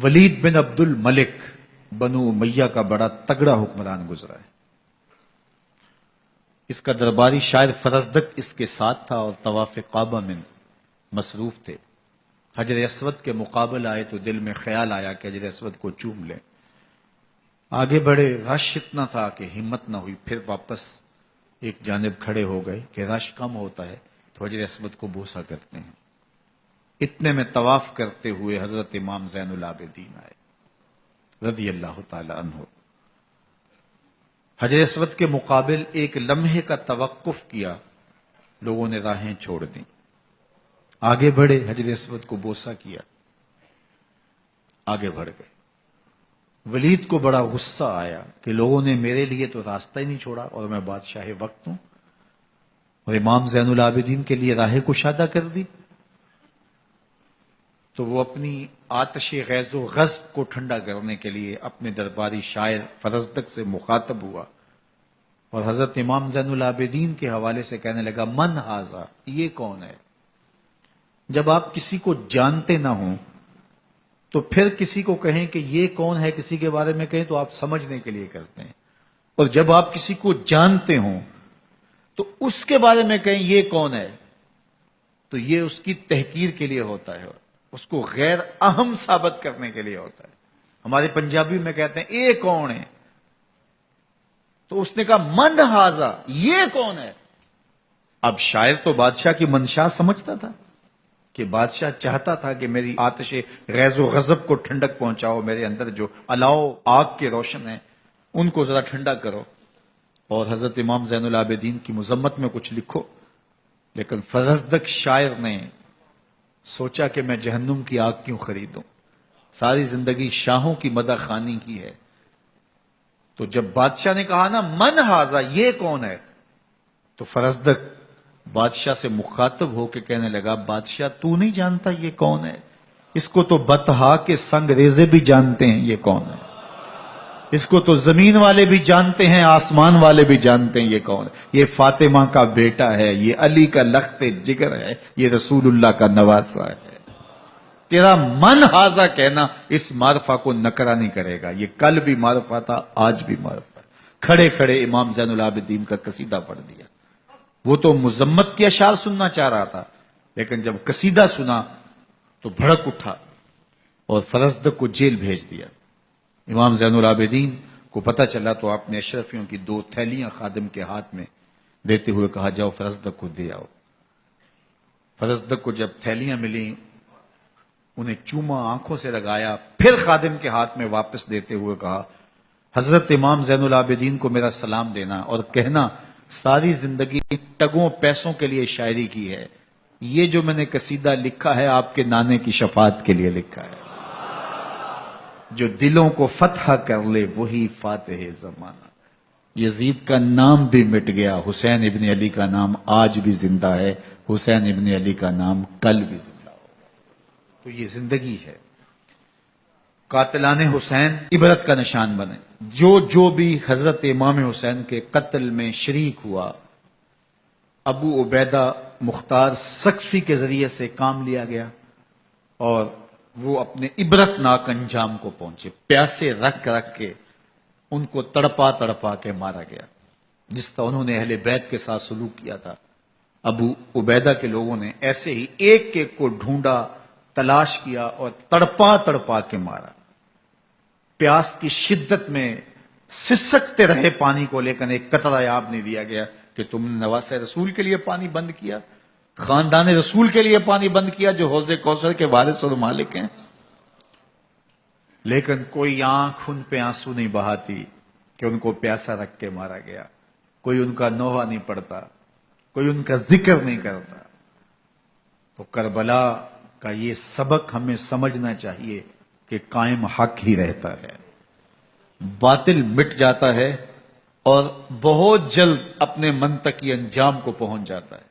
ولید بن عبد الملک بنو امیہ کا بڑا تگڑا حکمران گزرا ہے۔ اس کا درباری شاعر فرزدق اس کے ساتھ تھا اور طواف کعبہ میں مصروف تھے۔ حجر اسود کے مقابل آئے تو دل میں خیال آیا کہ حجر اسود کو چوم لیں۔ آگے بڑھے، رش اتنا تھا کہ ہمت نہ ہوئی، پھر واپس ایک جانب کھڑے ہو گئے کہ رش کم ہوتا ہے تو حجر اسود کو بوسہ کرتے ہیں۔ اتنے میں طواف کرتے ہوئے حضرت امام زین العابدین آئے رضی اللہ تعالی عنہ۔ حجر اسود کے مقابل ایک لمحے کا توقف کیا، لوگوں نے راہیں چھوڑ دیں، آگے بڑھے، حجر اسود کو بوسہ کیا، آگے بڑھ گئے۔ ولید کو بڑا غصہ آیا کہ لوگوں نے میرے لیے تو راستہ ہی نہیں چھوڑا اور میں بادشاہ وقت ہوں، اور امام زین العابدین کے لیے راہ کشادہ کر دی۔ تو وہ اپنی آتش غیظ و غضب کو ٹھنڈا کرنے کے لیے اپنے درباری شاعر فرزدق سے مخاطب ہوا اور حضرت امام زین العابدین کے حوالے سے کہنے لگا، من ھذا، یہ کون ہے؟ جب آپ کسی کو جانتے نہ ہوں تو پھر کسی کو کہیں کہ یہ کون ہے، کسی کے بارے میں کہیں تو آپ سمجھنے کے لیے کرتے ہیں، اور جب آپ کسی کو جانتے ہوں تو اس کے بارے میں کہیں یہ کون ہے تو یہ اس کی تحقیر کے لیے ہوتا ہے، اس کو غیر اہم ثابت کرنے کے لیے ہوتا ہے۔ ہمارے پنجابی میں کہتے ہیں اے کون ہے، تو اس نے کہا من ھذا، یہ کون ہے؟ اب شاعر تو بادشاہ کی منشا سمجھتا تھا کہ بادشاہ چاہتا تھا کہ میری آتش غیظ و غضب کو ٹھنڈک پہنچاؤ، میرے اندر جو الاؤ آگ کے روشن ہیں ان کو ذرا ٹھنڈا کرو اور حضرت امام زین العابدین کی مذمت میں کچھ لکھو۔ لیکن فرزدق شاعر نے سوچا کہ میں جہنم کی آگ کیوں خریدوں، ساری زندگی شاہوں کی مدح خوانی کی ہے۔ تو جب بادشاہ نے کہا نا من ھذا، یہ کون ہے، تو فرزدق بادشاہ سے مخاطب ہو کے کہنے لگا، بادشاہ تو نہیں جانتا یہ کون ہے؟ اس کو تو بطحا کے سنگ ریزے بھی جانتے ہیں یہ کون ہے، اس کو تو زمین والے بھی جانتے ہیں، آسمان والے بھی جانتے ہیں یہ کون ہے۔ یہ فاطمہ کا بیٹا ہے، یہ علی کا لخت جگر ہے، یہ رسول اللہ کا نواسہ ہے۔ تیرا من ھذا کہنا اس معرفہ کو نکرا نہیں کرے گا، یہ کل بھی معرفہ تھا، آج بھی معرفہ ہے۔ کھڑے کھڑے امام زین العابدین کا قصیدہ پڑھ دیا۔ وہ تو مذمت کے اشعار سننا چاہ رہا تھا، لیکن جب قصیدہ سنا تو بھڑک اٹھا اور فرزدق کو جیل بھیج دیا۔ امام زین العابدین کو پتہ چلا تو آپ نے اشرفیوں کی 2 تھیلیاں خادم کے ہاتھ میں دیتے ہوئے کہا، جاؤ فرزدق کو دے آؤ۔ فرزدق کو جب تھیلیاں ملیں انہیں چوما، آنکھوں سے لگایا، پھر خادم کے ہاتھ میں واپس دیتے ہوئے کہا، حضرت امام زین العابدین کو میرا سلام دینا اور کہنا ساری زندگی ٹگوں پیسوں کے لیے شاعری کی ہے، یہ جو میں نے قصیدہ لکھا ہے آپ کے نانے کی شفاعت کے لیے لکھا ہے۔ جو دلوں کو فتح کر لے وہی فاتح زمانہ۔ یزید کا نام بھی مٹ گیا، حسین ابن علی کا نام آج بھی زندہ ہے، حسین ابن علی کا نام کل بھی زندہ ہو۔ تو یہ زندگی ہے۔ قاتلان حسین عبرت کا نشان بنے۔ جو بھی حضرت امام حسین کے قتل میں شریک ہوا، ابو عبیدہ مختار سقفی کے ذریعے سے کام لیا گیا اور وہ اپنے عبرت ناک انجام کو پہنچے۔ پیاسے رکھ رکھ کے ان کو تڑپا تڑپا کے مارا گیا، جس طرح انہوں نے اہل بیت کے ساتھ سلوک کیا تھا۔ ابو عبیدہ کے لوگوں نے ایسے ہی ایک ایک کو ڈھونڈا، تلاش کیا اور تڑپا تڑپا کے مارا۔ پیاس کی شدت میں سسکتے رہے پانی کو، لیکن ایک قطرہ آب نہیں دیا گیا کہ تم نے نواسہ رسول کے لیے پانی بند کیا، خاندان رسول کے لیے پانی بند کیا جو حوض کوثر کے وارث اور مالک ہیں۔ لیکن کوئی آنکھ ان پہ آنسو نہیں بہاتی کہ ان کو پیاسا رکھ کے مارا گیا، کوئی ان کا نوحہ نہیں پڑتا، کوئی ان کا ذکر نہیں کرتا۔ تو کربلا کا یہ سبق ہمیں سمجھنا چاہیے کہ قائم حق ہی رہتا ہے، باطل مٹ جاتا ہے اور بہت جلد اپنے منطقی انجام کو پہنچ جاتا ہے۔